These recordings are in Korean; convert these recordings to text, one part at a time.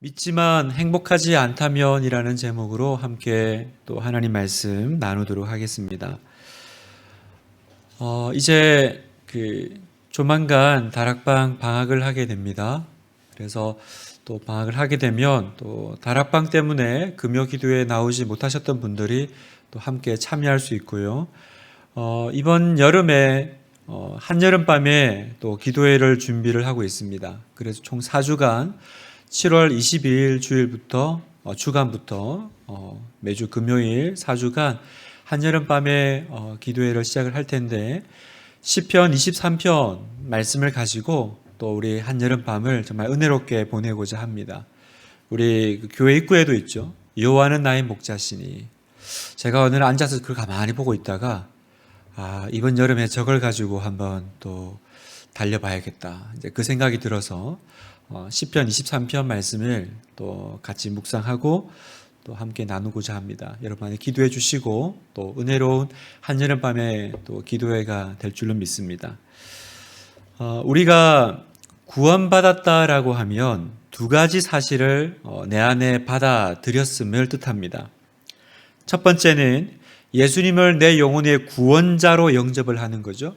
믿지만 행복하지 않다면이라는 제목으로 함께 또 하나님 말씀 나누도록 하겠습니다. 이제 조만간 다락방 방학을 하게 됩니다. 그래서 또 방학을 하게 되면 또 다락방 때문에 금요 기도에 나오지 못하셨던 분들이 또 함께 참여할 수 있고요. 이번 여름에 한여름밤에 또 기도회를 준비를 하고 있습니다. 그래서 총 4주간 7월 22일 주일부터 주간부터 매주 금요일 4주간 한여름밤에 기도회를 시작을 할 텐데 시편 23편 말씀을 가지고 또 우리 한여름밤을 정말 은혜롭게 보내고자 합니다. 우리 교회 입구에도 있죠. 여호와는 나의 목자시니. 제가 오늘 앉아서 그걸 가만히 보고 있다가 이번 여름에 저걸 가지고 한번 또 달려봐야겠다. 이제 그 생각이 들어서 시편 23편 말씀을 또 같이 묵상하고 또 함께 나누고자 합니다. 여러분 많이 기도해 주시고 또 은혜로운 한여름밤에 또 기도회가 될 줄로 믿습니다. 우리가 구원받았다라고 하면 두 가지 사실을 내 안에 받아들였음을 뜻합니다. 첫 번째는 예수님을 내 영혼의 구원자로 영접을 하는 거죠.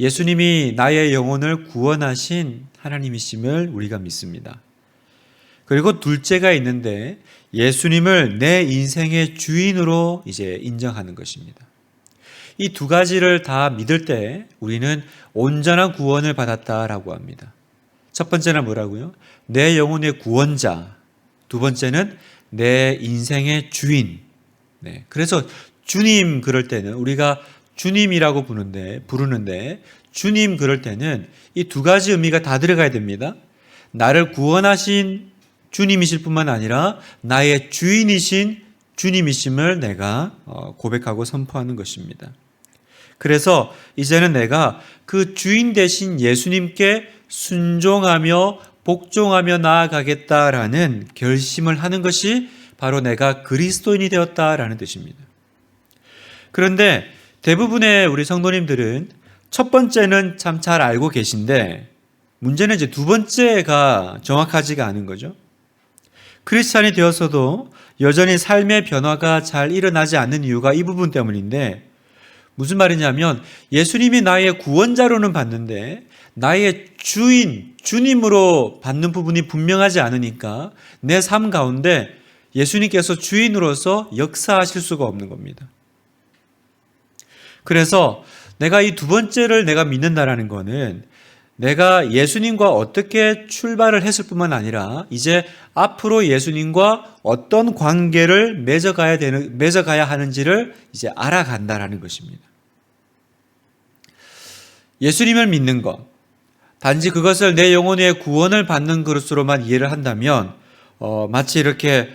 예수님이 나의 영혼을 구원하신 하나님이심을 우리가 믿습니다. 그리고 둘째가 있는데 예수님을 내 인생의 주인으로 이제 인정하는 것입니다. 이 두 가지를 다 믿을 때 우리는 온전한 구원을 받았다라고 합니다. 첫 번째는 뭐라고요? 내 영혼의 구원자. 두 번째는 내 인생의 주인. 그래서 주님 그럴 때는 우리가 주님이라고 부르는데 주님 그럴 때는 이 두 가지 의미가 다 들어가야 됩니다. 나를 구원하신 주님이실 뿐만 아니라 나의 주인이신 주님이심을 내가 고백하고 선포하는 것입니다. 그래서 이제는 내가 그 주인 되신 예수님께 순종하며 복종하며 나아가겠다라는 결심을 하는 것이 바로 내가 그리스도인이 되었다라는 뜻입니다. 그런데 대부분의 우리 성도님들은 첫 번째는 참 잘 알고 계신데 문제는 이제 두 번째가 정확하지가 않은 거죠. 크리스찬이 되어서도 여전히 삶의 변화가 잘 일어나지 않는 이유가 이 부분 때문인데 무슨 말이냐면 예수님이 나의 구원자로는 봤는데 나의 주인, 주님으로 받는 부분이 분명하지 않으니까 내 삶 가운데 예수님께서 주인으로서 역사하실 수가 없는 겁니다. 그래서 내가 이 두 번째를 내가 믿는다라는 거는 내가 예수님과 어떻게 출발을 했을 뿐만 아니라 이제 앞으로 예수님과 어떤 관계를 맺어가야 하는지를 이제 알아간다라는 것입니다. 예수님을 믿는 것, 단지 그것을 내 영혼의 구원을 받는 것으로만 이해를 한다면 마치 이렇게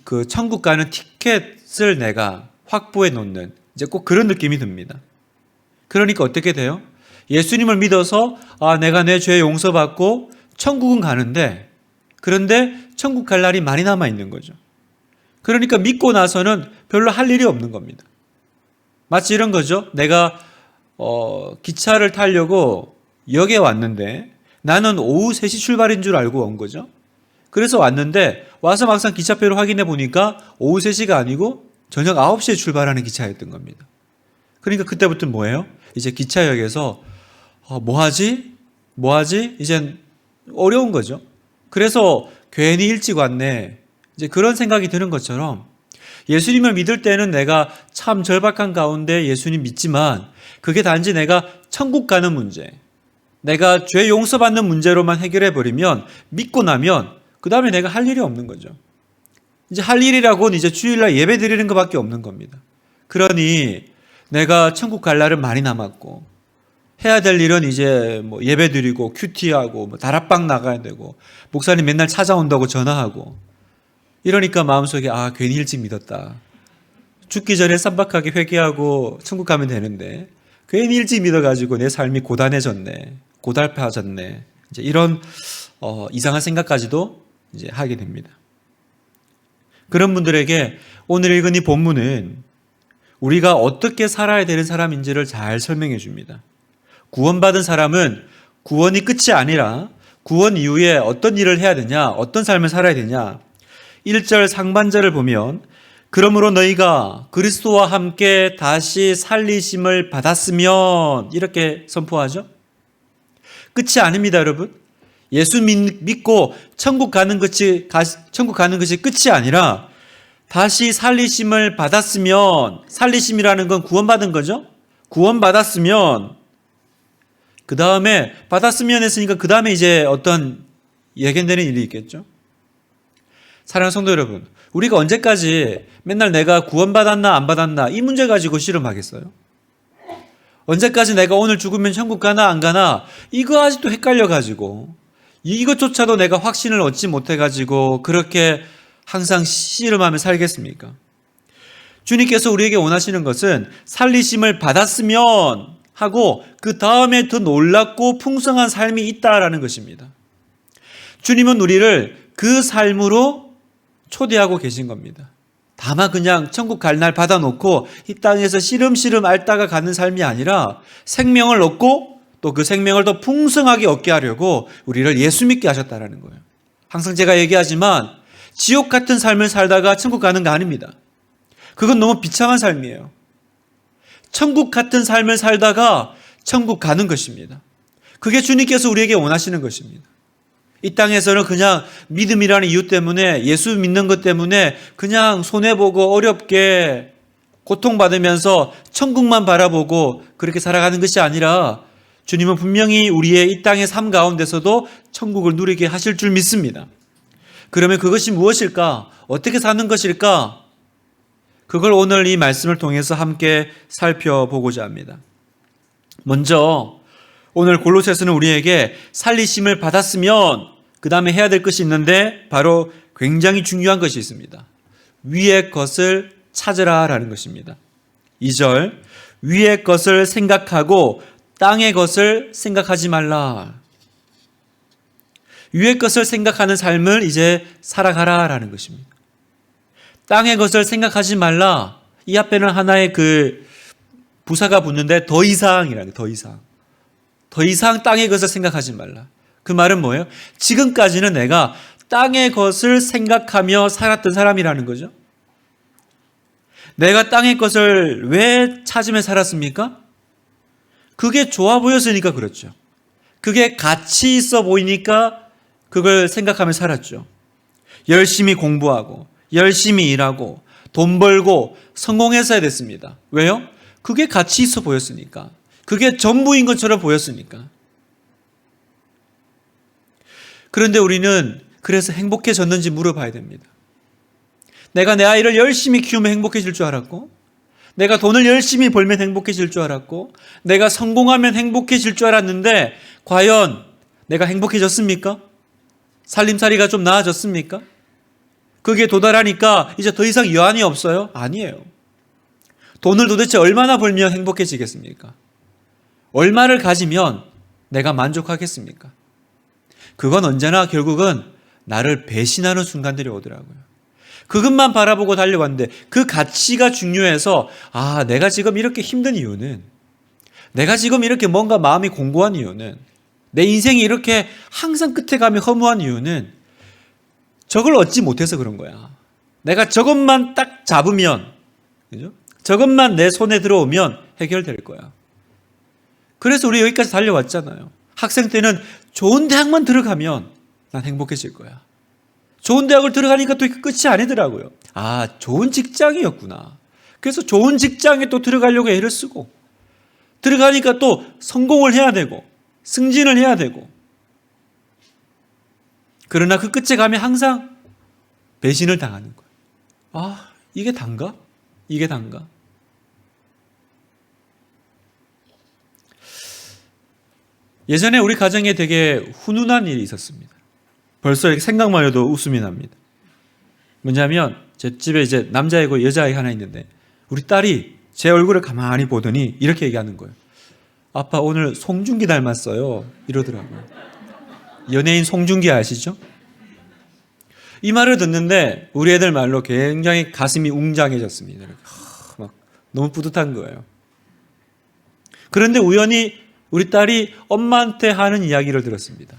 그 천국 가는 티켓을 내가 확보해 놓는 이제 꼭 그런 느낌이 듭니다. 그러니까 어떻게 돼요? 예수님을 믿어서 내가 내 죄 용서받고 천국은 가는데 그런데 천국 갈 날이 많이 남아 있는 거죠. 그러니까 믿고 나서는 별로 할 일이 없는 겁니다. 마치 이런 거죠. 내가 기차를 타려고 역에 왔는데 나는 오후 3시 출발인 줄 알고 온 거죠. 그래서 왔는데 와서 막상 기차표를 확인해 보니까 오후 3시가 아니고 저녁 9시에 출발하는 기차였던 겁니다. 그러니까 그때부터 뭐예요? 이제 기차역에서 뭐하지? 이젠 어려운 거죠. 그래서 괜히 일찍 왔네. 이제 그런 생각이 드는 것처럼 예수님을 믿을 때는 내가 참 절박한 가운데 예수님 믿지만 그게 단지 내가 천국 가는 문제, 내가 죄 용서받는 문제로만 해결해 버리면 믿고 나면 그 다음에 내가 할 일이 없는 거죠. 이제 할 일이라고는 이제 주일날 예배 드리는 것밖에 없는 겁니다. 그러니 내가 천국 갈 날은 많이 남았고 해야 될 일은 이제 뭐 예배 드리고 큐티하고 뭐 다락방 나가야 되고 목사님 맨날 찾아온다고 전화하고 이러니까 마음속에 괜히 일찍 믿었다. 죽기 전에 쌈박하게 회개하고 천국 가면 되는데 괜히 일찍 믿어가지고 내 삶이 고단해졌네, 고달파졌네. 이제 이런 이상한 생각까지도 이제 하게 됩니다. 그런 분들에게 오늘 읽은 이 본문은 우리가 어떻게 살아야 되는 사람인지를 잘 설명해 줍니다. 구원받은 사람은 구원이 끝이 아니라 구원 이후에 어떤 일을 해야 되냐, 어떤 삶을 살아야 되냐. 1절 상반절을 보면 그러므로 너희가 그리스도와 함께 다시 살리심을 받았으면 이렇게 선포하죠. 끝이 아닙니다, 여러분. 예수 믿고 천국 가는 것이 끝이 아니라 다시 살리심을 받았으면, 살리심이라는 건 구원받은 거죠. 구원받았으면, 그 다음에 받았으면 했으니까 그 다음에 이제 어떤 예견되는 일이 있겠죠. 사랑하는 성도 여러분, 우리가 언제까지 맨날 내가 구원받았나 안 받았나 이 문제 가지고 씨름하겠어요? 언제까지 내가 오늘 죽으면 천국 가나 안 가나 이거 아직도 헷갈려가지고 이것조차도 내가 확신을 얻지 못해가지고 그렇게 항상 씨름하며 살겠습니까? 주님께서 우리에게 원하시는 것은 살리심을 받았으면 하고 그 다음에 더 놀랍고 풍성한 삶이 있다라는 것입니다. 주님은 우리를 그 삶으로 초대하고 계신 겁니다. 다만 그냥 천국 갈 날 받아놓고 이 땅에서 시름시름 앓다가 가는 삶이 아니라 생명을 얻고 또 그 생명을 더 풍성하게 얻게 하려고 우리를 예수 믿게 하셨다라는 거예요. 항상 제가 얘기하지만 지옥 같은 삶을 살다가 천국 가는 거 아닙니다. 그건 너무 비참한 삶이에요. 천국 같은 삶을 살다가 천국 가는 것입니다. 그게 주님께서 우리에게 원하시는 것입니다. 이 땅에서는 그냥 믿음이라는 이유 때문에 예수 믿는 것 때문에 그냥 손해보고 어렵게 고통받으면서 천국만 바라보고 그렇게 살아가는 것이 아니라 주님은 분명히 우리의 이 땅의 삶 가운데서도 천국을 누리게 하실 줄 믿습니다. 그러면 그것이 무엇일까? 어떻게 사는 것일까? 그걸 오늘 이 말씀을 통해서 함께 살펴보고자 합니다. 먼저 오늘 골로새서는 우리에게 살리심을 받았으면 그 다음에 해야 될 것이 있는데 바로 굉장히 중요한 것이 있습니다. 위의 것을 찾으라라는 것입니다. 2절 위의 것을 생각하고 땅의 것을 생각하지 말라. 위의 것을 생각하는 삶을 이제 살아가라라는 것입니다. 땅의 것을 생각하지 말라. 이 앞에는 하나의 그 부사가 붙는데 더 이상이라는 거예요. 더 이상 땅의 것을 생각하지 말라. 그 말은 뭐예요? 지금까지는 내가 땅의 것을 생각하며 살았던 사람이라는 거죠. 내가 땅의 것을 왜 찾으며 살았습니까? 그게 좋아 보였으니까 그렇죠. 그게 가치 있어 보이니까 그걸 생각하며 살았죠. 열심히 공부하고 열심히 일하고 돈 벌고 성공했어야 됐습니다. 왜요? 그게 가치 있어 보였으니까. 그게 전부인 것처럼 보였으니까. 그런데 우리는 그래서 행복해졌는지 물어봐야 됩니다. 내가 내 아이를 열심히 키우면 행복해질 줄 알았고, 내가 돈을 열심히 벌면 행복해질 줄 알았고, 내가 성공하면 행복해질 줄 알았는데 과연 내가 행복해졌습니까? 살림살이가 좀 나아졌습니까? 그게 도달하니까 이제 더 이상 여한이 없어요? 아니에요. 돈을 도대체 얼마나 벌면 행복해지겠습니까? 얼마를 가지면 내가 만족하겠습니까? 그건 언제나 결국은 나를 배신하는 순간들이 오더라고요. 그것만 바라보고 달려갔는데 그 가치가 중요해서 내가 지금 이렇게 힘든 이유는, 내가 지금 이렇게 뭔가 마음이 공고한 이유는, 내 인생이 이렇게 항상 끝에 가며 허무한 이유는 저걸 얻지 못해서 그런 거야. 내가 저것만 딱 잡으면, 그죠? 저것만 내 손에 들어오면 해결될 거야. 그래서 우리 여기까지 달려왔잖아요. 학생 때는 좋은 대학만 들어가면 난 행복해질 거야. 좋은 대학을 들어가니까 또 끝이 아니더라고요. 좋은 직장이었구나. 그래서 좋은 직장에 또 들어가려고 애를 쓰고, 들어가니까 또 성공을 해야 되고 승진을 해야 되고, 그러나 그 끝에 가면 항상 배신을 당하는 거예요. 이게 단가? 이게 단가? 예전에 우리 가정에 되게 훈훈한 일이 있었습니다. 벌써 이렇게 생각만 해도 웃음이 납니다. 뭐냐면 제 집에 이제 남자애고 여자아이 하나 있는데 우리 딸이 제 얼굴을 가만히 보더니 이렇게 얘기하는 거예요. 아빠 오늘 송중기 닮았어요. 이러더라고요. 연예인 송중기 아시죠? 이 말을 듣는데 우리 애들 말로 굉장히 가슴이 웅장해졌습니다. 막 너무 뿌듯한 거예요. 그런데 우연히 우리 딸이 엄마한테 하는 이야기를 들었습니다.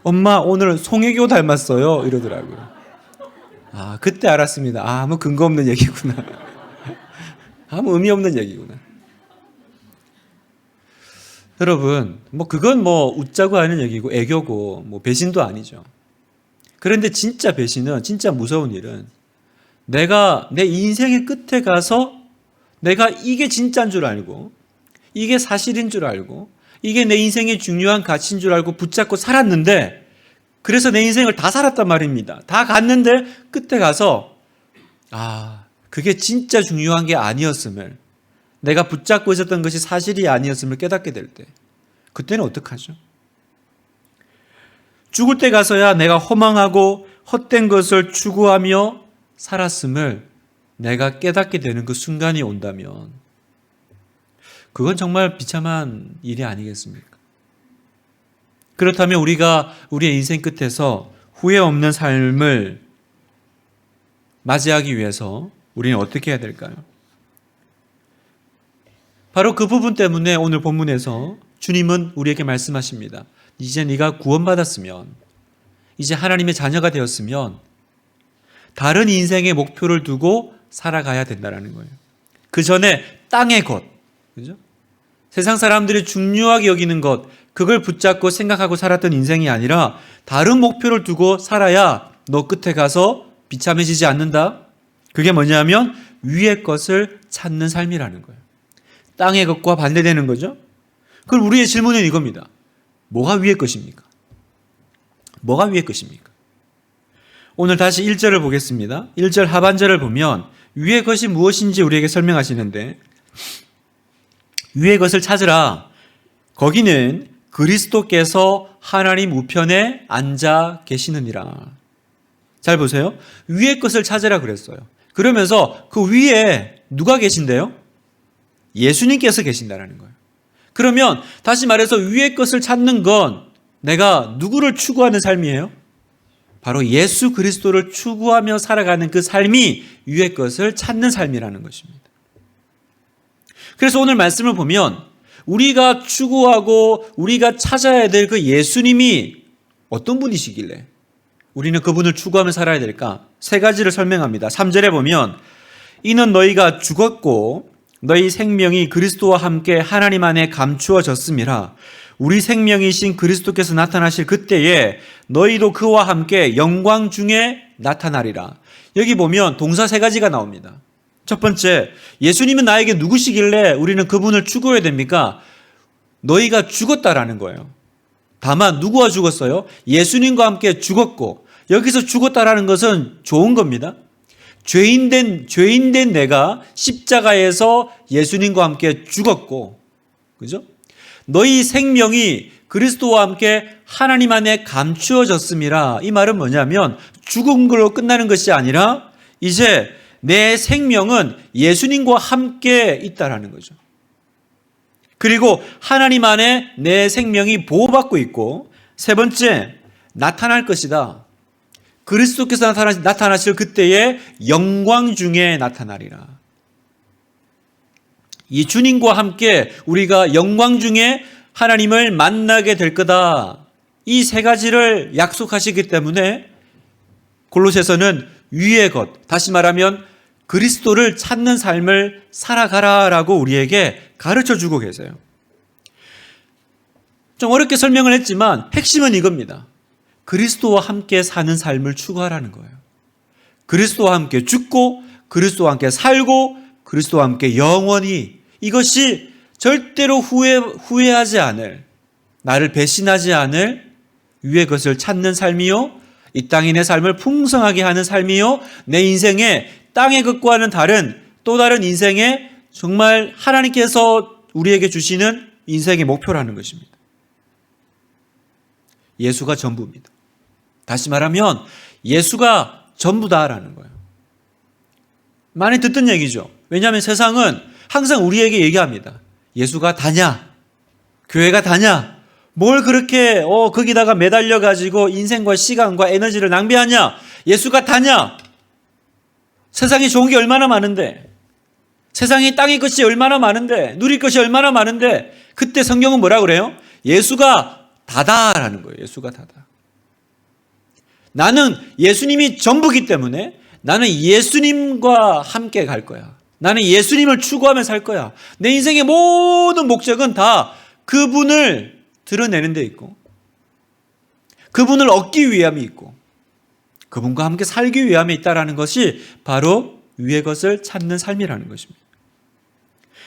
엄마 오늘 송혜교 닮았어요 이러더라고요. 그때 알았습니다. 아무 근거 없는 얘기구나. 아무 의미 없는 얘기구나. 여러분, 그건 웃자고 하는 얘기고 애교고 배신도 아니죠. 그런데 진짜 배신은, 진짜 무서운 일은 내가 내 인생의 끝에 가서 내가 이게 진짜인 줄 알고, 이게 사실인 줄 알고, 이게 내 인생의 중요한 가치인 줄 알고 붙잡고 살았는데, 그래서 내 인생을 다 살았단 말입니다. 다 갔는데 끝에 가서 그게 진짜 중요한 게 아니었음을, 내가 붙잡고 있었던 것이 사실이 아니었음을 깨닫게 될 때, 그때는 어떡하죠? 죽을 때 가서야 내가 허망하고 헛된 것을 추구하며 살았음을 내가 깨닫게 되는 그 순간이 온다면, 그건 정말 비참한 일이 아니겠습니까? 그렇다면 우리가 우리의 인생 끝에서 후회 없는 삶을 맞이하기 위해서 우리는 어떻게 해야 될까요? 바로 그 부분 때문에 오늘 본문에서 주님은 우리에게 말씀하십니다. 이제 네가 구원받았으면, 이제 하나님의 자녀가 되었으면 다른 인생의 목표를 두고 살아가야 된다는 거예요. 그 전에 땅의 것, 그죠? 세상 사람들이 중요하게 여기는 것, 그걸 붙잡고 생각하고 살았던 인생이 아니라 다른 목표를 두고 살아야 너 끝에 가서 비참해지지 않는다. 그게 뭐냐면 위의 것을 찾는 삶이라는 거예요. 땅의 것과 반대되는 거죠. 그럼 우리의 질문은 이겁니다. 뭐가 위의 것입니까? 뭐가 위의 것입니까? 오늘 다시 1절을 보겠습니다. 1절 하반절을 보면 위의 것이 무엇인지 우리에게 설명하시는데, 위의 것을 찾으라. 거기는 그리스도께서 하나님 우편에 앉아 계시느니라. 잘 보세요. 위의 것을 찾으라 그랬어요. 그러면서 그 위에 누가 계신대요? 예수님께서 계신다라는 거예요. 그러면 다시 말해서 위의 것을 찾는 건 내가 누구를 추구하는 삶이에요? 바로 예수 그리스도를 추구하며 살아가는 그 삶이 위의 것을 찾는 삶이라는 것입니다. 그래서 오늘 말씀을 보면 우리가 추구하고 우리가 찾아야 될 그 예수님이 어떤 분이시길래 우리는 그분을 추구하며 살아야 될까? 세 가지를 설명합니다. 3절에 보면 이는 너희가 죽었고 너희 생명이 그리스도와 함께 하나님 안에 감추어졌음이라. 우리 생명이신 그리스도께서 나타나실 그때에 너희도 그와 함께 영광 중에 나타나리라. 여기 보면 동사 세 가지가 나옵니다. 첫 번째, 예수님은 나에게 누구시길래 우리는 그분을 추구해야 됩니까? 너희가 죽었다라는 거예요. 다만 누구와 죽었어요? 예수님과 함께 죽었고, 여기서 죽었다라는 것은 좋은 겁니다. 죄인된 내가 십자가에서 예수님과 함께 죽었고, 그죠? 너희 생명이 그리스도와 함께 하나님 안에 감추어졌음이라. 이 말은 뭐냐면 죽은 걸로 끝나는 것이 아니라 이제 내 생명은 예수님과 함께 있다라는 거죠. 그리고 하나님 안에 내 생명이 보호받고 있고, 세 번째, 나타날 것이다. 그리스도께서 나타나실 그때의 영광 중에 나타나리라. 이 주님과 함께 우리가 영광 중에 하나님을 만나게 될 거다. 이 세 가지를 약속하시기 때문에 골로새서는 위의 것, 다시 말하면 그리스도를 찾는 삶을 살아가라라고 우리에게 가르쳐 주고 계세요. 좀 어렵게 설명을 했지만 핵심은 이겁니다. 그리스도와 함께 사는 삶을 추구하라는 거예요. 그리스도와 함께 죽고 그리스도와 함께 살고 그리스도와 함께 영원히, 이것이 절대로 후회하지 않을, 나를 배신하지 않을 위의 것을 찾는 삶이요, 이 땅이 내 삶을 풍성하게 하는 삶이요, 내 인생에 땅의 것과는 다른 또 다른 인생에 정말 하나님께서 우리에게 주시는 인생의 목표라는 것입니다. 예수가 전부입니다. 다시 말하면 예수가 전부다라는 거예요. 많이 듣던 얘기죠. 왜냐하면 세상은 항상 우리에게 얘기합니다. 예수가 다냐? 교회가 다냐? 뭘 그렇게 거기다가 매달려 가지고 인생과 시간과 에너지를 낭비하냐? 예수가 다냐? 세상에 좋은 게 얼마나 많은데, 세상에 땅의 것이 얼마나 많은데, 누릴 것이 얼마나 많은데, 그때 성경은 뭐라 그래요? 예수가 다다라는 거예요. 예수가 다다. 나는 예수님이 전부기 때문에 나는 예수님과 함께 갈 거야. 나는 예수님을 추구하며 살 거야. 내 인생의 모든 목적은 다 그분을 드러내는 데 있고, 그분을 얻기 위함이 있고, 그분과 함께 살기 위함이 있다라는 것이 바로 위의 것을 찾는 삶이라는 것입니다.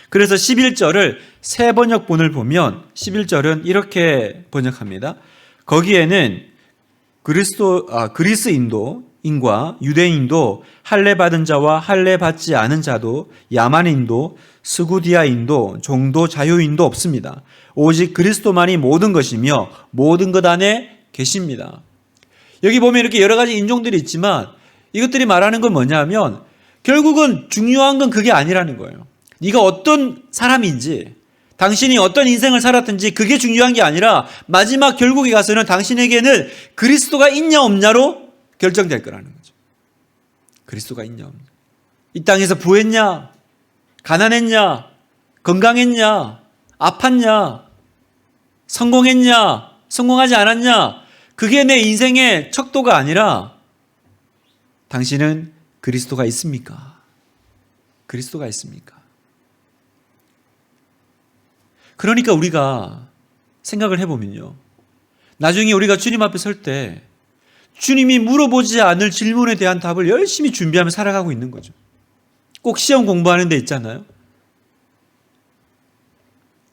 그래서 11절을 새 번역본을 보면 11절은 이렇게 번역합니다. 거기에는 그리스인도인과 유대인도, 할례 받은 자와 할례 받지 않은 자도, 야만인도, 스구디아인도, 종도, 자유인도 없습니다. 오직 그리스도만이 모든 것이며 모든 것 안에 계십니다. 여기 보면 이렇게 여러 가지 인종들이 있지만 이것들이 말하는 건 뭐냐면 결국은 중요한 건 그게 아니라는 거예요. 네가 어떤 사람인지, 당신이 어떤 인생을 살았든지 그게 중요한 게 아니라 마지막 결국에 가서는 당신에게는 그리스도가 있냐 없냐로 결정될 거라는 거죠. 그리스도가 있냐 없냐. 이 땅에서 부했냐, 가난했냐, 건강했냐, 아팠냐, 성공했냐, 성공하지 않았냐, 그게 내 인생의 척도가 아니라 당신은 그리스도가 있습니까? 그리스도가 있습니까? 그러니까 우리가 생각을 해보면요, 나중에 우리가 주님 앞에 설 때 주님이 물어보지 않을 질문에 대한 답을 열심히 준비하며 살아가고 있는 거죠. 꼭 시험 공부하는 데 있잖아요.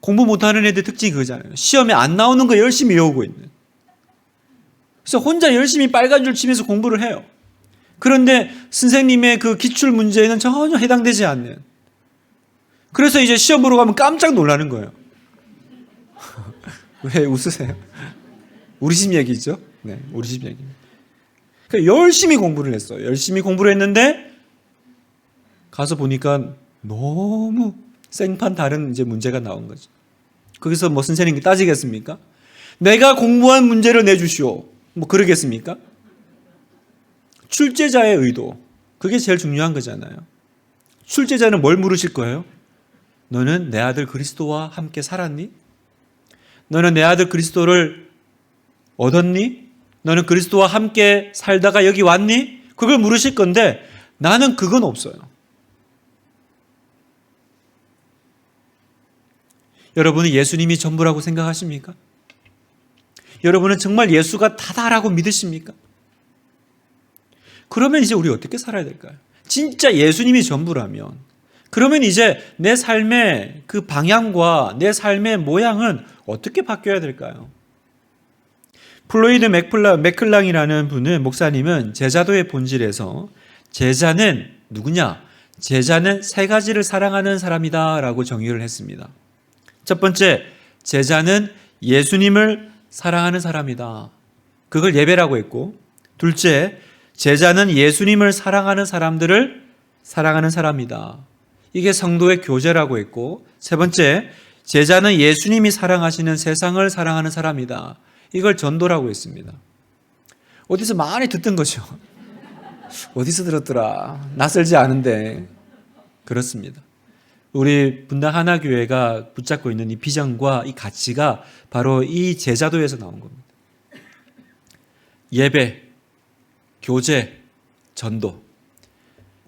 공부 못하는 애들 특징이 그거잖아요. 시험에 안 나오는 거 열심히 외우고 있는. 그래서 혼자 열심히 빨간 줄 치면서 공부를 해요. 그런데 선생님의 그 기출 문제에는 전혀 해당되지 않는. 그래서 이제 시험 보러 가면 깜짝 놀라는 거예요. 왜 웃으세요? 우리 집 얘기죠? 네, 우리 집 얘기입니다. 그러니까 열심히 공부를 했어요. 열심히 공부를 했는데 가서 보니까 너무 생판 다른 이제 문제가 나온 거죠. 거기서 뭐 선생님이 따지겠습니까? 내가 공부한 문제를 내주시오. 뭐 그러겠습니까? 출제자의 의도, 그게 제일 중요한 거잖아요. 출제자는 뭘 물으실 거예요? 너는 내 아들 그리스도와 함께 살았니? 너는 내 아들 그리스도를 얻었니? 너는 그리스도와 함께 살다가 여기 왔니? 그걸 물으실 건데 나는 그건 없어요. 여러분은 예수님이 전부라고 생각하십니까? 여러분은 정말 예수가 다다라고 믿으십니까? 그러면 이제 우리 어떻게 살아야 될까요? 진짜 예수님이 전부라면 그러면 이제 내 삶의 그 방향과 내 삶의 모양은 어떻게 바뀌어야 될까요? 플로이드 맥클랑이라는 분은, 목사님은 제자도의 본질에서 제자는 누구냐? 제자는 세 가지를 사랑하는 사람이다 라고 정의를 했습니다. 첫 번째, 제자는 예수님을 사랑하는 사람이다. 그걸 예배라고 했고, 둘째, 제자는 예수님을 사랑하는 사람들을 사랑하는 사람이다. 이게 성도의 교제라고 했고, 세 번째, 제자는 예수님이 사랑하시는 세상을 사랑하는 사람이다. 이걸 전도라고 했습니다. 어디서 많이 듣던 거죠. 어디서 들었더라. 낯설지 않은데. 그렇습니다. 우리 분당 하나교회가 붙잡고 있는 이 비전과 이 가치가 바로 이 제자도에서 나온 겁니다. 예배, 교제, 전도.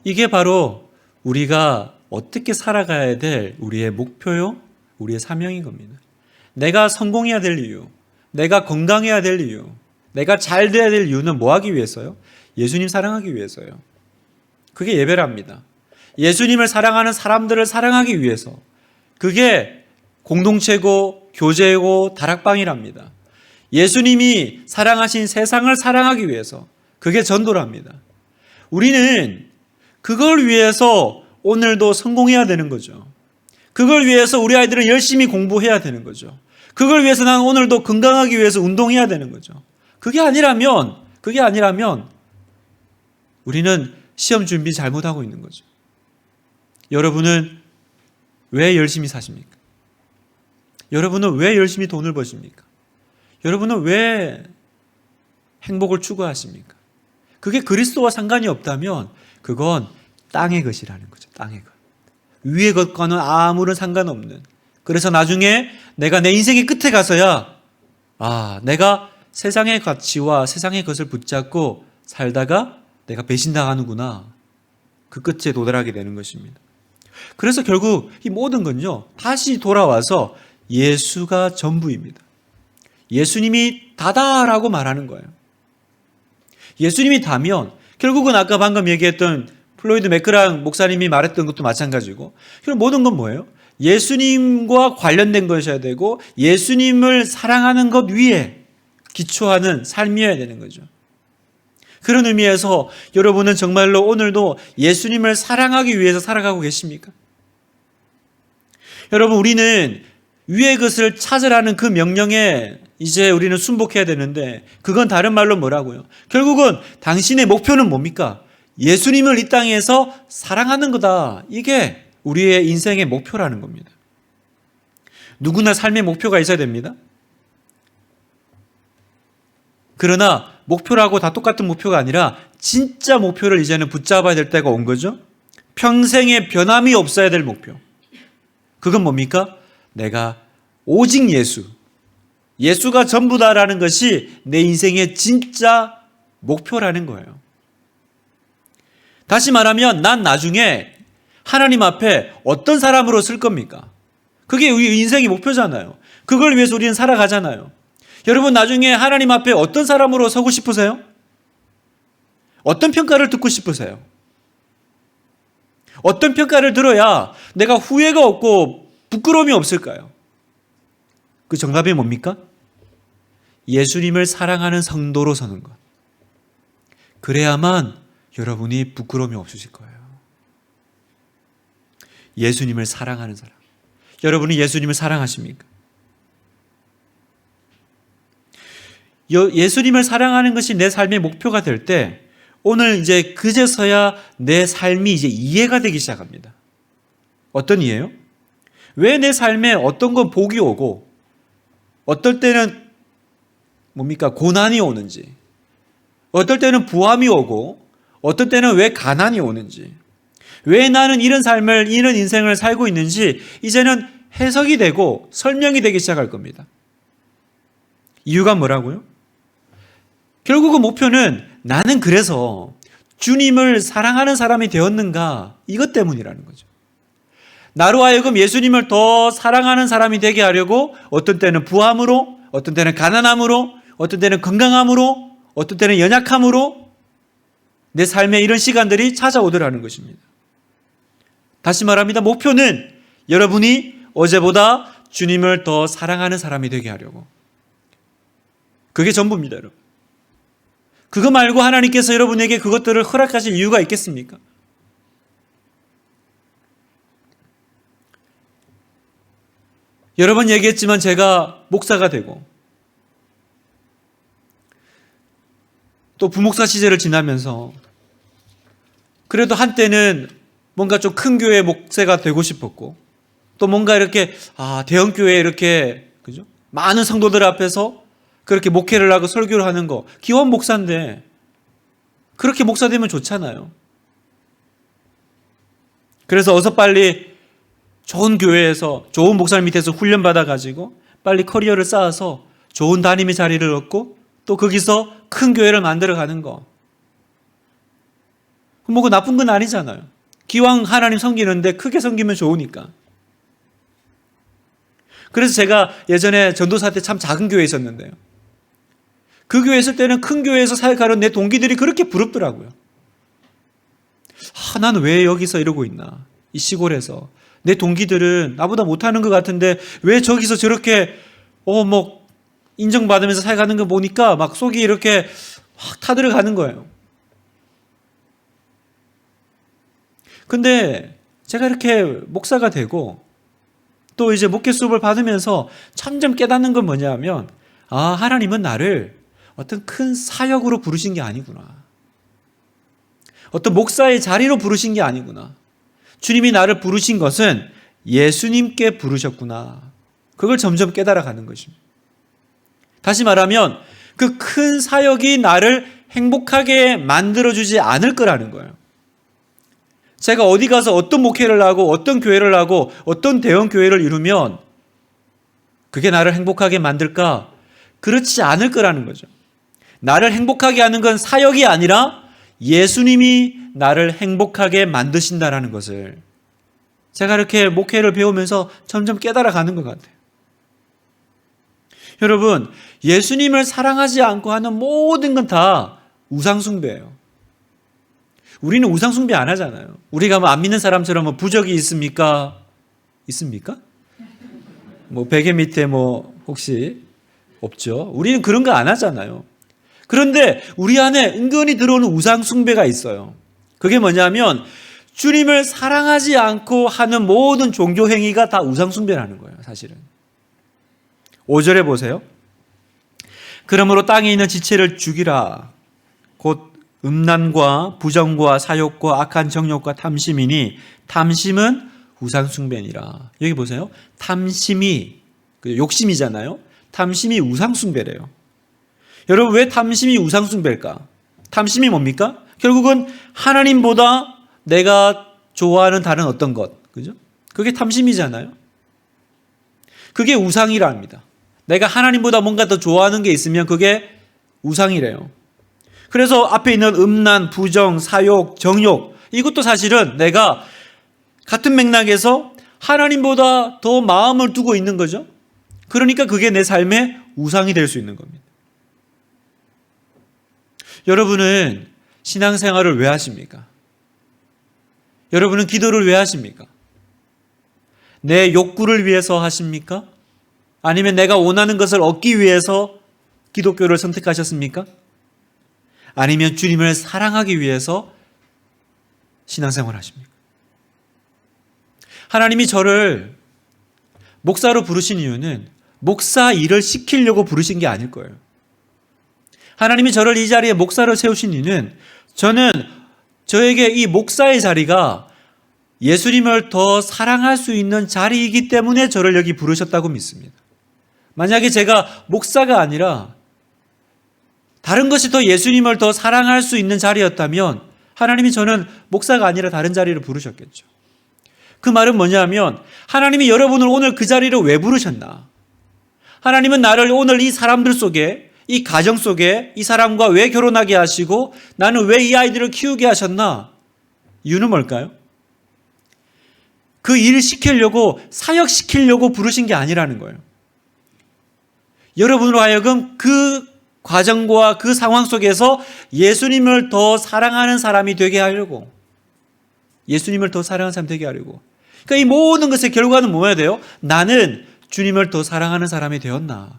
이게 바로 우리가 어떻게 살아가야 될 우리의 목표요, 우리의 사명인 겁니다. 내가 성공해야 될 이유, 내가 건강해야 될 이유, 내가 잘 돼야 될 이유는 뭐 하기 위해서요? 예수님 사랑하기 위해서요. 그게 예배랍니다. 예수님을 사랑하는 사람들을 사랑하기 위해서. 그게 공동체고 교제고 다락방이랍니다. 예수님이 사랑하신 세상을 사랑하기 위해서. 그게 전도랍니다. 우리는 그걸 위해서 오늘도 성공해야 되는 거죠. 그걸 위해서 우리 아이들은 열심히 공부해야 되는 거죠. 그걸 위해서 나는 오늘도 건강하기 위해서 운동해야 되는 거죠. 그게 아니라면 우리는 시험 준비 잘못하고 있는 거죠. 여러분은 왜 열심히 사십니까? 여러분은 왜 열심히 돈을 버십니까? 여러분은 왜 행복을 추구하십니까? 그게 그리스도와 상관이 없다면 그건 땅의 것이라는 거죠. 땅의 것. 위의 것과는 아무런 상관없는. 그래서 나중에 내가 내 인생의 끝에 가서야 내가 세상의 가치와 세상의 것을 붙잡고 살다가 내가 배신당하는구나. 그 끝에 도달하게 되는 것입니다. 그래서 결국 이 모든 건요, 다시 돌아와서 예수가 전부입니다. 예수님이 다다라고 말하는 거예요. 예수님이 다면 결국은 아까 방금 얘기했던 플로이드 맥크랑 목사님이 말했던 것도 마찬가지고, 그럼 모든 건 뭐예요? 예수님과 관련된 것이어야 되고 예수님을 사랑하는 것 위에 기초하는 삶이어야 되는 거죠. 그런 의미에서 여러분은 정말로 오늘도 예수님을 사랑하기 위해서 살아가고 계십니까? 여러분, 우리는 위의 것을 찾으라는 그 명령에 이제 우리는 순복해야 되는데, 그건 다른 말로 뭐라고요? 결국은 당신의 목표는 뭡니까? 예수님을 이 땅에서 사랑하는 거다. 이게 우리의 인생의 목표라는 겁니다. 누구나 삶의 목표가 있어야 됩니다. 그러나 목표라고 다 똑같은 목표가 아니라 진짜 목표를 이제는 붙잡아야 될 때가 온 거죠. 평생에 변함이 없어야 될 목표. 그건 뭡니까? 내가 오직 예수가 전부다라는 것이 내 인생의 진짜 목표라는 거예요. 다시 말하면 난 나중에 하나님 앞에 어떤 사람으로 쓸 겁니까? 그게 우리 인생의 목표잖아요. 그걸 위해서 우리는 살아가잖아요. 여러분, 나중에 하나님 앞에 어떤 사람으로 서고 싶으세요? 어떤 평가를 듣고 싶으세요? 어떤 평가를 들어야 내가 후회가 없고 부끄러움이 없을까요? 그 정답이 뭡니까? 예수님을 사랑하는 성도로 서는 것. 그래야만 여러분이 부끄러움이 없으실 거예요. 예수님을 사랑하는 사람. 여러분이 예수님을 사랑하십니까? 예수님을 사랑하는 것이 내 삶의 목표가 될 때, 오늘 이제 그제서야 내 삶이 이제 이해가 되기 시작합니다. 어떤 이해요? 왜 내 삶에 어떤 건 복이 오고, 어떨 때는 뭡니까? 고난이 오는지, 어떨 때는 부함이 오고, 어떨 때는 왜 가난이 오는지, 왜 나는 이런 삶을, 이런 인생을 살고 있는지 이제는 해석이 되고 설명이 되기 시작할 겁니다. 이유가 뭐라고요? 결국은 목표는 나는 그래서 주님을 사랑하는 사람이 되었는가, 이것 때문이라는 거죠. 나로 하여금 예수님을 더 사랑하는 사람이 되게 하려고 어떤 때는 부함으로, 어떤 때는 가난함으로, 어떤 때는 건강함으로, 어떤 때는 연약함으로 내 삶에 이런 시간들이 찾아오더라는 것입니다. 다시 말합니다. 목표는 여러분이 어제보다 주님을 더 사랑하는 사람이 되게 하려고. 그게 전부입니다, 여러분. 그거 말고 하나님께서 여러분에게 그것들을 허락하실 이유가 있겠습니까? 여러 번 얘기했지만 제가 목사가 되고 또 부목사 시절을 지나면서 그래도 한때는 뭔가 좀 큰 교회 목사가 되고 싶었고, 또 뭔가 이렇게 대형 교회에 이렇게 그죠? 많은 성도들 앞에서 그렇게 목회를 하고 설교를 하는 거, 기원 목사인데 그렇게 목사 되면 좋잖아요. 그래서 어서 빨리 좋은 교회에서 좋은 목사님 밑에서 훈련 받아가지고 빨리 커리어를 쌓아서 좋은 담임의 자리를 얻고 또 거기서 큰 교회를 만들어가는 거. 뭐 나쁜 건 아니잖아요. 기왕 하나님 섬기는데 크게 섬기면 좋으니까. 그래서 제가 예전에 전도사 때 참 작은 교회에 있었는데요. 그 교회에 있을 때는 큰 교회에서 사역하는 내 동기들이 그렇게 부럽더라고요. 나는 왜 여기서 이러고 있나. 이 시골에서. 내 동기들은 나보다 못하는 것 같은데 왜 저기서 저렇게 인정받으면서 사역하는 거 보니까 막 속이 이렇게 확 타들어가는 거예요. 근데 제가 이렇게 목사가 되고 또 이제 목회 수업을 받으면서 점점 깨닫는 건 뭐냐면, 하나님은 나를 어떤 큰 사역으로 부르신 게 아니구나. 어떤 목사의 자리로 부르신 게 아니구나. 주님이 나를 부르신 것은 예수님께 부르셨구나. 그걸 점점 깨달아가는 것입니다. 다시 말하면 그 큰 사역이 나를 행복하게 만들어주지 않을 거라는 거예요. 제가 어디 가서 어떤 목회를 하고 어떤 교회를 하고 어떤 대형 교회를 이루면 그게 나를 행복하게 만들까? 그렇지 않을 거라는 거죠. 나를 행복하게 하는 건 사역이 아니라 예수님이 나를 행복하게 만드신다라는 것을 제가 이렇게 목회를 배우면서 점점 깨달아가는 것 같아요. 여러분, 예수님을 사랑하지 않고 하는 모든 건 다 우상숭배예요. 우리는 우상숭배 안 하잖아요. 우리가 뭐 안 믿는 사람처럼 뭐 부적이 있습니까? 있습니까? 뭐 베개 밑에 뭐 혹시 없죠? 우리는 그런 거 안 하잖아요. 그런데 우리 안에 은근히 들어오는 우상숭배가 있어요. 그게 뭐냐면 주님을 사랑하지 않고 하는 모든 종교 행위가 다 우상숭배라는 거예요, 사실은. 5절에 보세요. 그러므로 땅에 있는 지체를 죽이라. 곧 음란과 부정과 사욕과 악한 정욕과 탐심이니 탐심은 우상숭배니라. 여기 보세요. 탐심이 욕심이잖아요. 탐심이 우상숭배래요. 여러분, 왜 탐심이 우상숭배일까? 탐심이 뭡니까? 결국은 하나님보다 내가 좋아하는 다른 어떤 것, 그죠? 그게 탐심이잖아요. 그게 우상이랍니다. 내가 하나님보다 뭔가 더 좋아하는 게 있으면 그게 우상이래요. 그래서 앞에 있는 음란, 부정, 사욕, 정욕, 이것도 사실은 내가 같은 맥락에서 하나님보다 더 마음을 두고 있는 거죠. 그러니까 그게 내 삶의 우상이 될 수 있는 겁니다. 여러분은 신앙생활을 왜 하십니까? 여러분은 기도를 왜 하십니까? 내 욕구를 위해서 하십니까? 아니면 내가 원하는 것을 얻기 위해서 기독교를 선택하셨습니까? 아니면 주님을 사랑하기 위해서 신앙생활을 하십니까? 하나님이 저를 목사로 부르신 이유는 목사 일을 시키려고 부르신 게 아닐 거예요. 하나님이 저를 이 자리에 목사로 세우신 이유는 저는 저에게 이 목사의 자리가 예수님을 더 사랑할 수 있는 자리이기 때문에 저를 여기 부르셨다고 믿습니다. 만약에 제가 목사가 아니라 다른 것이 더 예수님을 더 사랑할 수 있는 자리였다면 하나님이 저는 목사가 아니라 다른 자리를 부르셨겠죠. 그 말은 뭐냐면 하나님이 여러분을 오늘 그 자리를 왜 부르셨나? 하나님은 나를 오늘 이 사람들 속에, 이 가정 속에 이 사람과 왜 결혼하게 하시고 나는 왜 이 아이들을 키우게 하셨나? 이유는 뭘까요? 그 일을 시키려고, 사역시키려고 부르신 게 아니라는 거예요. 여러분으로 하여금 그 과정과 그 상황 속에서 예수님을 더 사랑하는 사람이 되게 하려고, 예수님을 더 사랑하는 사람이 되게 하려고. 그러니까 이 모든 것의 결과는 뭐여야 돼요? 나는 주님을 더 사랑하는 사람이 되었나?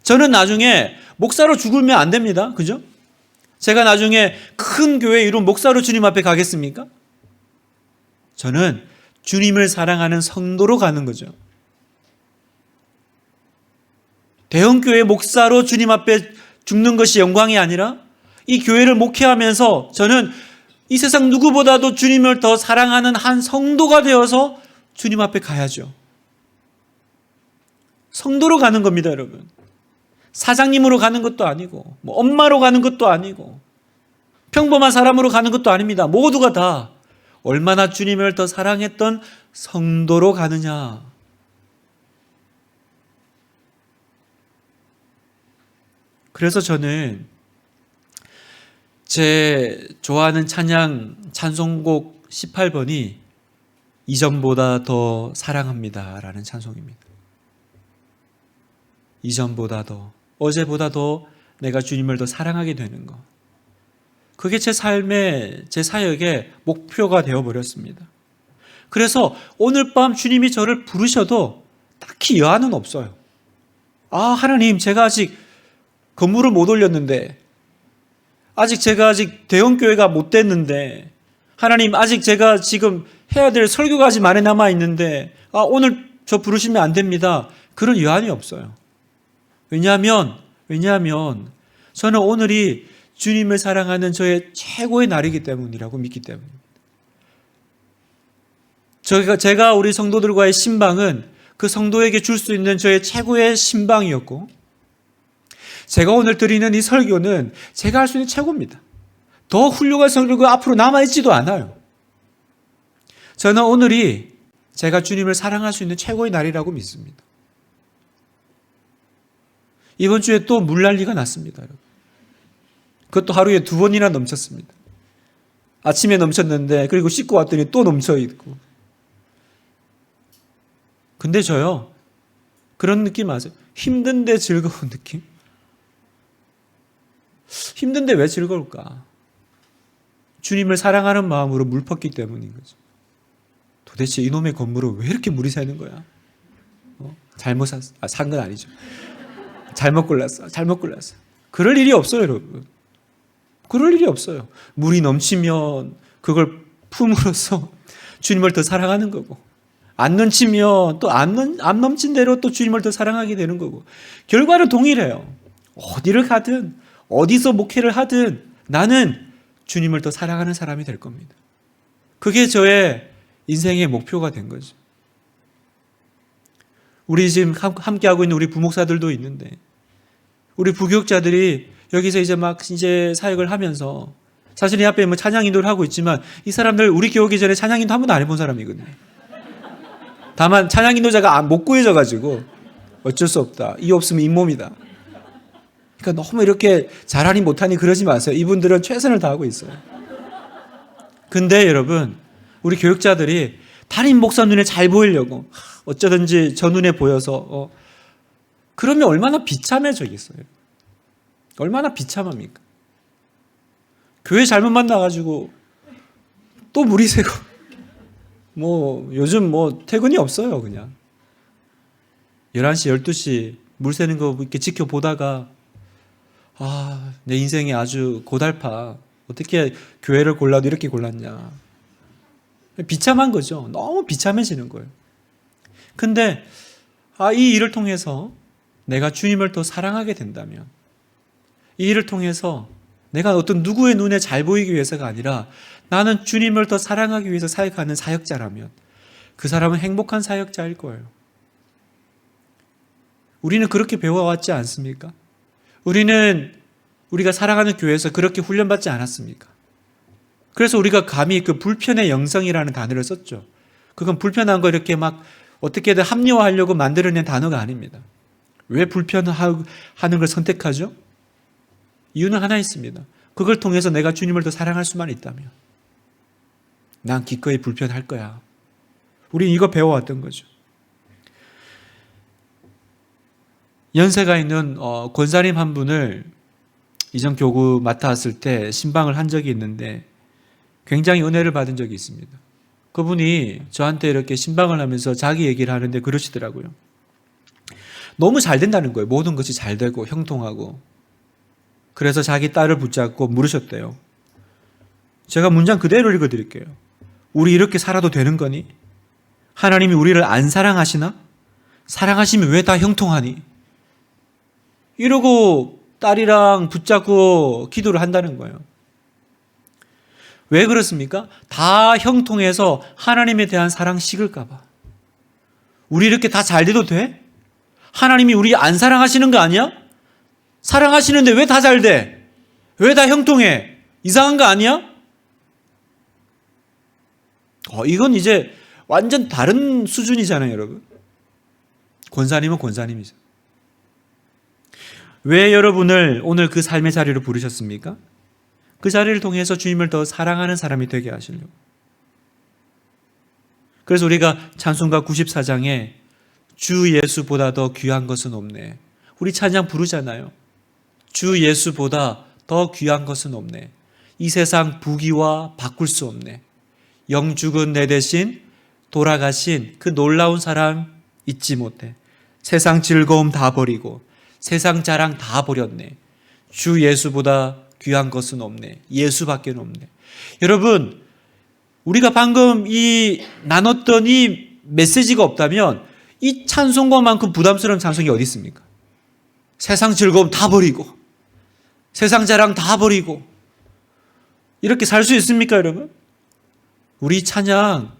저는 나중에 목사로 죽으면 안 됩니다. 그죠? 제가 나중에 큰 교회 이룬 목사로 주님 앞에 가겠습니까? 저는 주님을 사랑하는 성도로 가는 거죠. 대형교회 목사로 주님 앞에 죽는 것이 영광이 아니라 이 교회를 목회하면서 저는 이 세상 누구보다도 주님을 더 사랑하는 한 성도가 되어서 주님 앞에 가야죠. 성도로 가는 겁니다, 여러분. 사장님으로 가는 것도 아니고, 뭐 엄마로 가는 것도 아니고, 평범한 사람으로 가는 것도 아닙니다. 모두가 다 얼마나 주님을 더 사랑했던 성도로 가느냐. 그래서 저는 제 좋아하는 찬송곡 18번이 이전보다 더 사랑합니다 라는 찬송입니다. 이전보다 더, 어제보다 더 내가 주님을 더 사랑하게 되는 것. 그게 제 삶의, 제 사역의 목표가 되어버렸습니다. 그래서 오늘 밤 주님이 저를 부르셔도 딱히 여한은 없어요. 하나님, 제가 아직 건물을 못 올렸는데, 제가 아직 대형교회가 못 됐는데, 하나님, 아직 제가 지금 해야 될 설교가 아직 많이 남아있는데, 오늘 저 부르시면 안 됩니다. 그런 여한이 없어요. 왜냐하면 저는 오늘이 주님을 사랑하는 저의 최고의 날이기 때문이라고 믿기 때문입니다. 제가 우리 성도들과의 신방은 그 성도에게 줄 수 있는 저의 최고의 신방이었고, 제가 오늘 드리는 이 설교는 제가 할 수 있는 최고입니다. 더 훌륭한 설교가 앞으로 남아있지도 않아요. 저는 오늘이 제가 주님을 사랑할 수 있는 최고의 날이라고 믿습니다. 이번 주에 또 물난리가 났습니다. 그것도 하루에 2번이나 넘쳤습니다. 아침에 넘쳤는데 그리고 씻고 왔더니 또 넘쳐 있고. 근데 저요, 그런 느낌 아세요? 힘든데 즐거운 느낌? 힘든데 왜 즐거울까? 주님을 사랑하는 마음으로 물 펐기 때문인 거죠. 도대체 이놈의 건물은 왜 이렇게 물이 새는 거야? 잘못 산 건 아니죠. 잘못 골랐어. 그럴 일이 없어요, 여러분. 그럴 일이 없어요. 물이 넘치면 그걸 품으로써 주님을 더 사랑하는 거고, 안 넘치면 또 안 넘친 대로 또 주님을 더 사랑하게 되는 거고, 결과는 동일해요. 어디를 가든 어디서 목회를 하든 나는 주님을 더 사랑하는 사람이 될 겁니다. 그게 저의 인생의 목표가 된 거죠. 우리 지금 함께하고 있는 우리 부목사들도 있는데, 우리 부교육자들이 여기서 이제 사역을 하면서, 사실 이 앞에 찬양 인도를 하고 있지만 이 사람들 우리 교회 오기 전에 찬양 인도 한 번도 안 해본 사람이거든요. 다만 찬양 인도자가 못 구해져가지고 어쩔 수 없다. 이 없으면 잇몸이다. 그러니까 너무 이렇게 잘하니 못하니 그러지 마세요. 이분들은 최선을 다하고 있어요. 근데 여러분, 우리 교육자들이 담임 목사 눈에 잘 보이려고 어쩌든지 저 눈에 보여서 그러면 얼마나 비참해지겠어요. 얼마나 비참합니까? 교회 잘못 만나가지고 또 물이 새고, 요즘 퇴근이 없어요. 그냥 11시 12시 물 새는 거 이렇게 지켜보다가 내 인생이 아주 고달파. 어떻게 교회를 골라도 이렇게 골랐냐. 비참한 거죠. 너무 비참해지는 거예요. 근데 이 일을 통해서 내가 주님을 더 사랑하게 된다면, 이 일을 통해서 내가 어떤 누구의 눈에 잘 보이기 위해서가 아니라 나는 주님을 더 사랑하기 위해서 사역하는 사역자라면 그 사람은 행복한 사역자일 거예요. 우리는 그렇게 배워왔지 않습니까? 우리가 살아가는 교회에서 그렇게 훈련받지 않았습니까? 그래서 우리가 감히 그 불편의 영성이라는 단어를 썼죠. 그건 불편한 거 이렇게 막 어떻게든 합리화하려고 만들어낸 단어가 아닙니다. 왜 불편하는 걸 선택하죠? 이유는 하나 있습니다. 그걸 통해서 내가 주님을 더 사랑할 수만 있다면 난 기꺼이 불편할 거야. 우린 이거 배워왔던 거죠. 연세가 있는 권사님 한 분을 이전 교구 맡아왔을 때 신방을 한 적이 있는데 굉장히 은혜를 받은 적이 있습니다. 그분이 저한테 이렇게 신방을 하면서 자기 얘기를 하는데 그러시더라고요. 너무 잘 된다는 거예요. 모든 것이 잘 되고 형통하고. 그래서 자기 딸을 붙잡고 물으셨대요. 제가 문장 그대로 읽어드릴게요. 우리 이렇게 살아도 되는 거니? 하나님이 우리를 안 사랑하시나? 사랑하시면 왜 다 형통하니? 이러고 딸이랑 붙잡고 기도를 한다는 거예요. 왜 그렇습니까? 다 형통해서 하나님에 대한 사랑 식을까 봐. 우리 이렇게 다 잘 돼도 돼? 하나님이 우리 안 사랑하시는 거 아니야? 사랑하시는데 왜 다 잘 돼? 왜 다 형통해? 이상한 거 아니야? 이건 이제 완전 다른 수준이잖아요, 여러분. 권사님은 권사님이죠. 왜 여러분을 오늘 그 삶의 자리로 부르셨습니까? 그 자리를 통해서 주님을 더 사랑하는 사람이 되게 하시려고. 그래서 우리가 찬송가 94장에 주 예수보다 더 귀한 것은 없네. 우리 찬양 부르잖아요. 주 예수보다 더 귀한 것은 없네. 이 세상 부귀와 바꿀 수 없네. 영죽은 내 대신 돌아가신 그 놀라운 사랑 잊지 못해. 세상 즐거움 다 버리고 세상 자랑 다 버렸네. 주 예수보다 귀한 것은 없네. 예수밖에 없네. 여러분, 우리가 방금 나눴던 이 메시지가 없다면 이 찬송가만큼 부담스러운 찬송이 어디 있습니까? 세상 즐거움 다 버리고 세상 자랑 다 버리고 이렇게 살 수 있습니까, 여러분? 우리 찬양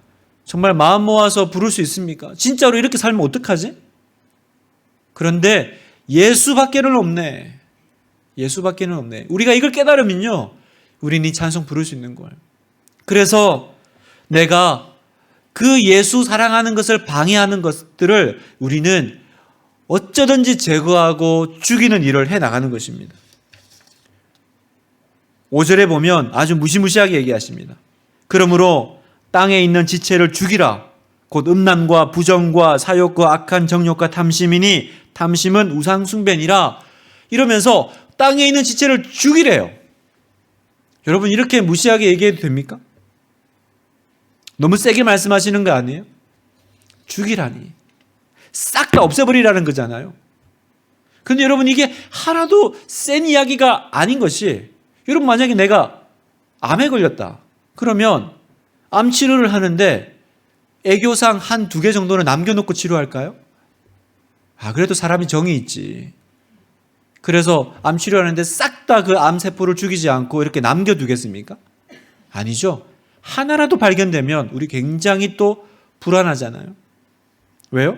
정말 마음 모아서 부를 수 있습니까? 진짜로 이렇게 살면 어떡하지? 그런데 예수밖에는 없네. 예수밖에는 없네. 우리가 이걸 깨달으면요, 우리는 이 찬송 부를 수 있는 거예요. 그래서 내가 그 예수 사랑하는 것을 방해하는 것들을 우리는 어쩌든지 제거하고 죽이는 일을 해 나가는 것입니다. 5절에 보면 아주 무시무시하게 얘기하십니다. 그러므로 땅에 있는 지체를 죽이라. 곧 음란과 부정과 사욕과 악한 정욕과 탐심이니 탐심은 우상 숭배니라. 이러면서 땅에 있는 지체를 죽이래요. 여러분 이렇게 무시하게 얘기해도 됩니까? 너무 세게 말씀하시는 거 아니에요? 죽이라니. 싹 다 없애버리라는 거잖아요. 그런데 여러분 이게 하나도 센 이야기가 아닌 것이, 여러분 만약에 내가 암에 걸렸다. 그러면 암 치료를 하는데 애교상 한 2개 정도는 남겨놓고 치료할까요? 그래도 사람이 정이 있지. 그래서 암 치료하는데 싹 다 그 암세포를 죽이지 않고 이렇게 남겨두겠습니까? 아니죠. 하나라도 발견되면 우리 굉장히 또 불안하잖아요. 왜요?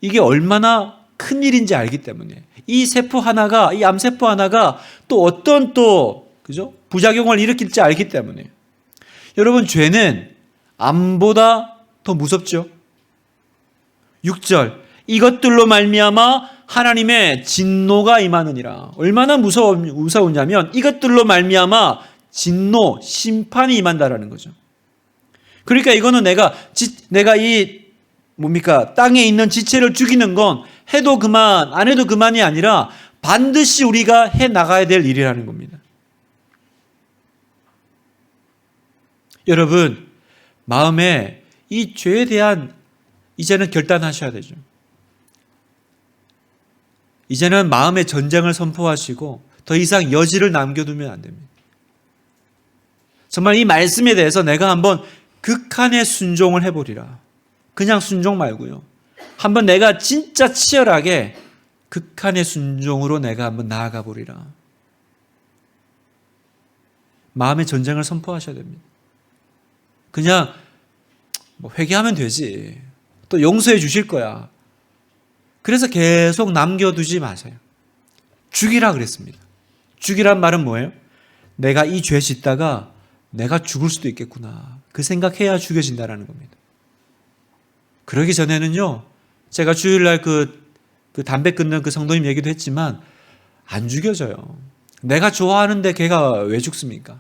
이게 얼마나 큰 일인지 알기 때문에. 이 세포 하나가, 이 암세포 하나가 또 어떤 그죠? 부작용을 일으킬지 알기 때문에. 여러분, 죄는 암보다 더 무섭죠. 6절. 이것들로 말미암아 하나님의 진노가 임하느니라. 얼마나 무서우냐면 이것들로 말미암아 진노, 심판이 임한다라는 거죠. 그러니까 이거는 내가 땅에 있는 지체를 죽이는 건 해도 그만, 안 해도 그만이 아니라 반드시 우리가 해 나가야 될 일이라는 겁니다. 여러분, 마음에 이 죄에 대한 이제는 결단하셔야 되죠. 이제는 마음의 전쟁을 선포하시고 더 이상 여지를 남겨두면 안 됩니다. 정말 이 말씀에 대해서 내가 한번 극한의 순종을 해보리라. 그냥 순종 말고요. 한번 내가 진짜 치열하게 극한의 순종으로 내가 한번 나아가 보리라. 마음의 전쟁을 선포하셔야 됩니다. 그냥 회개하면 되지. 또 용서해 주실 거야. 그래서 계속 남겨두지 마세요. 죽이라 그랬습니다. 죽이란 말은 뭐예요? 내가 이 죄 짓다가 내가 죽을 수도 있겠구나. 그 생각해야 죽여진다라는 겁니다. 그러기 전에는요, 제가 주일날 그 담배 끊는 그 성도님 얘기도 했지만 안 죽여져요. 내가 좋아하는데 걔가 왜 죽습니까?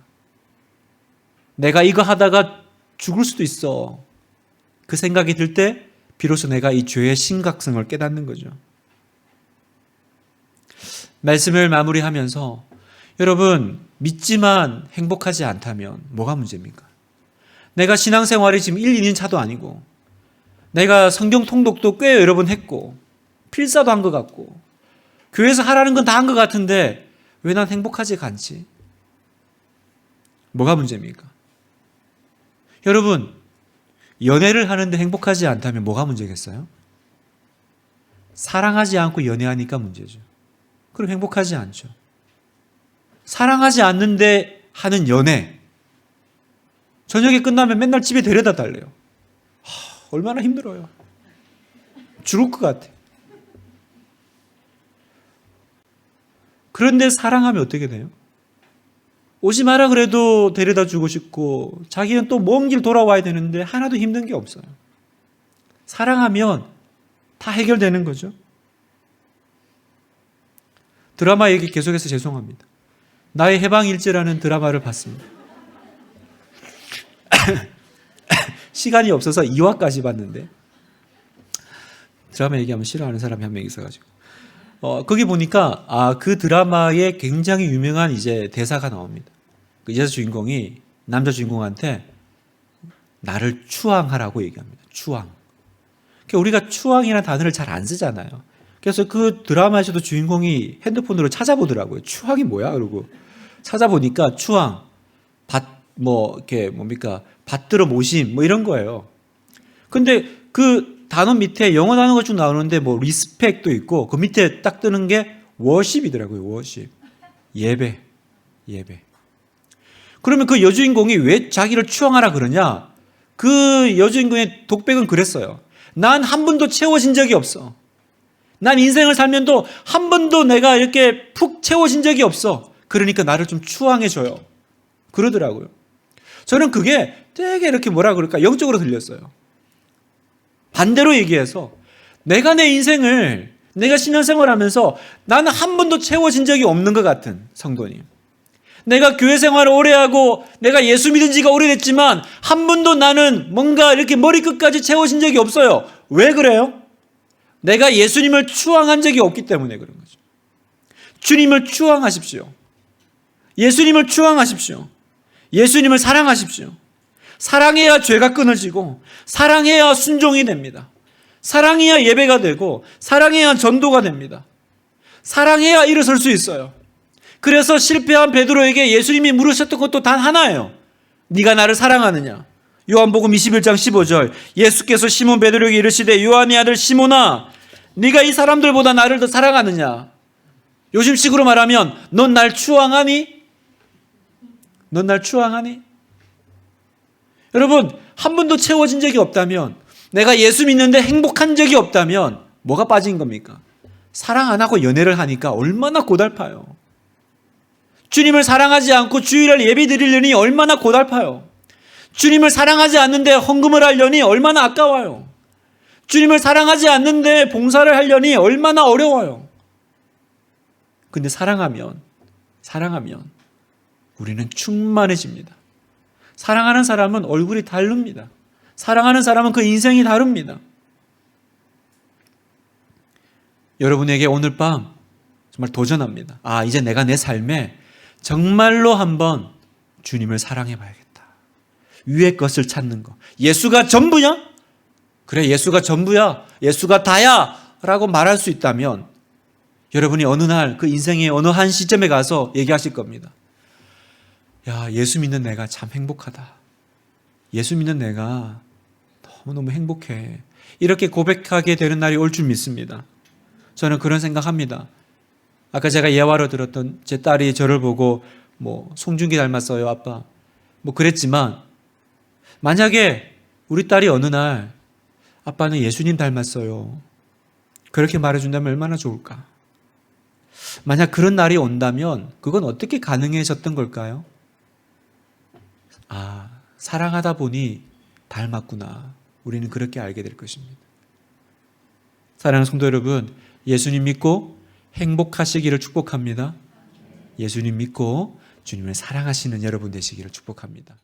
내가 이거 하다가 죽을 수도 있어. 그 생각이 들 때 비로소 내가 이 죄의 심각성을 깨닫는 거죠. 말씀을 마무리하면서 여러분, 믿지만 행복하지 않다면 뭐가 문제입니까? 내가 신앙생활이 지금 1, 2년 차도 아니고 내가 성경 통독도 꽤 여러 번 했고 필사도 한 것 같고 교회에서 하라는 건 다 한 것 같은데 왜 난 행복하지가 않지? 뭐가 문제입니까? 여러분, 연애를 하는데 행복하지 않다면 뭐가 문제겠어요? 사랑하지 않고 연애하니까 문제죠. 그럼 행복하지 않죠. 사랑하지 않는데 하는 연애, 저녁에 끝나면 맨날 집에 데려다 달래요. 얼마나 힘들어요. 죽을 것 같아. 그런데 사랑하면 어떻게 돼요? 오지 마라 그래도 데려다 주고 싶고 자기는 또 먼 길 돌아와야 되는데 하나도 힘든 게 없어요. 사랑하면 다 해결되는 거죠. 드라마 얘기 계속해서 죄송합니다. 나의 해방일지라는 드라마를 봤습니다. 시간이 없어서 2화까지 봤는데 드라마 얘기하면 싫어하는 사람이 한 명 있어가지고 거기 보니까 그 드라마에 굉장히 유명한 이제 대사가 나옵니다. 그 여자 주인공이 남자 주인공한테 나를 추앙하라고 얘기합니다. 추앙. 그러니까 우리가 추앙이라는 단어를 잘 안 쓰잖아요. 그래서 그 드라마에서도 주인공이 핸드폰으로 찾아보더라고요. 추앙이 뭐야? 그러고 찾아보니까 추앙, 받들어 모심, 이런 거예요. 근데 그 단어 밑에 영어 단어가 쭉 나오는데 리스펙도 있고 그 밑에 딱 뜨는 게 워십이더라고요. 워십. 예배. 그러면 그 여주인공이 왜 자기를 추앙하라 그러냐? 그 여주인공의 독백은 그랬어요. 난 한 번도 채워진 적이 없어. 난 인생을 살면도 한 번도 내가 이렇게 푹 채워진 적이 없어. 그러니까 나를 좀 추앙해줘요. 그러더라고요. 저는 그게 되게 이렇게 영적으로 들렸어요. 반대로 얘기해서 내가 내 인생을 내가 신앙생활하면서 나는 한 번도 채워진 적이 없는 것 같은 성도님. 내가 교회 생활을 오래 하고 내가 예수 믿은 지가 오래됐지만 한 번도 나는 뭔가 이렇게 머리끝까지 채워진 적이 없어요. 왜 그래요? 내가 예수님을 추앙한 적이 없기 때문에 그런 거죠. 주님을 추앙하십시오. 예수님을 추앙하십시오. 예수님을 사랑하십시오. 사랑해야 죄가 끊어지고 사랑해야 순종이 됩니다. 사랑해야 예배가 되고 사랑해야 전도가 됩니다. 사랑해야 일어설 수 있어요. 그래서 실패한 베드로에게 예수님이 물으셨던 것도 단 하나예요. 네가 나를 사랑하느냐? 요한복음 21장 15절 예수께서 시몬 베드로에게 이르시되 요한의 아들 시몬아 네가 이 사람들보다 나를 더 사랑하느냐? 요즘식으로 말하면 넌 날 추앙하니? 넌 날 추앙하니? 여러분 한 번도 채워진 적이 없다면 내가 예수 믿는데 행복한 적이 없다면 뭐가 빠진 겁니까? 사랑 안 하고 연애를 하니까 얼마나 고달파요. 주님을 사랑하지 않고 주일날 예배 드리려니 얼마나 고달파요. 주님을 사랑하지 않는데 헌금을 하려니 얼마나 아까워요. 주님을 사랑하지 않는데 봉사를 하려니 얼마나 어려워요. 근데 사랑하면 우리는 충만해집니다. 사랑하는 사람은 얼굴이 다릅니다. 사랑하는 사람은 그 인생이 다릅니다. 여러분에게 오늘 밤 정말 도전합니다. 이제 내가 내 삶에 정말로 한번 주님을 사랑해 봐야겠다. 위의 것을 찾는 거. 예수가 전부냐? 그래, 예수가 전부야. 예수가 다야. 라고 말할 수 있다면 여러분이 어느 날 그 인생의 어느 한 시점에 가서 얘기하실 겁니다. 야, 예수 믿는 내가 참 행복하다. 예수 믿는 내가 너무너무 행복해. 이렇게 고백하게 되는 날이 올 줄 믿습니다. 저는 그런 생각합니다. 아까 제가 예화로 들었던 제 딸이 저를 보고 송중기 닮았어요, 아빠. 그랬지만 만약에 우리 딸이 어느 날 아빠는 예수님 닮았어요. 그렇게 말해준다면 얼마나 좋을까? 만약 그런 날이 온다면 그건 어떻게 가능해졌던 걸까요? 사랑하다 보니 닮았구나. 우리는 그렇게 알게 될 것입니다. 사랑하는 성도 여러분, 예수님 믿고 행복하시기를 축복합니다. 예수님 믿고 주님을 사랑하시는 여러분 되시기를 축복합니다.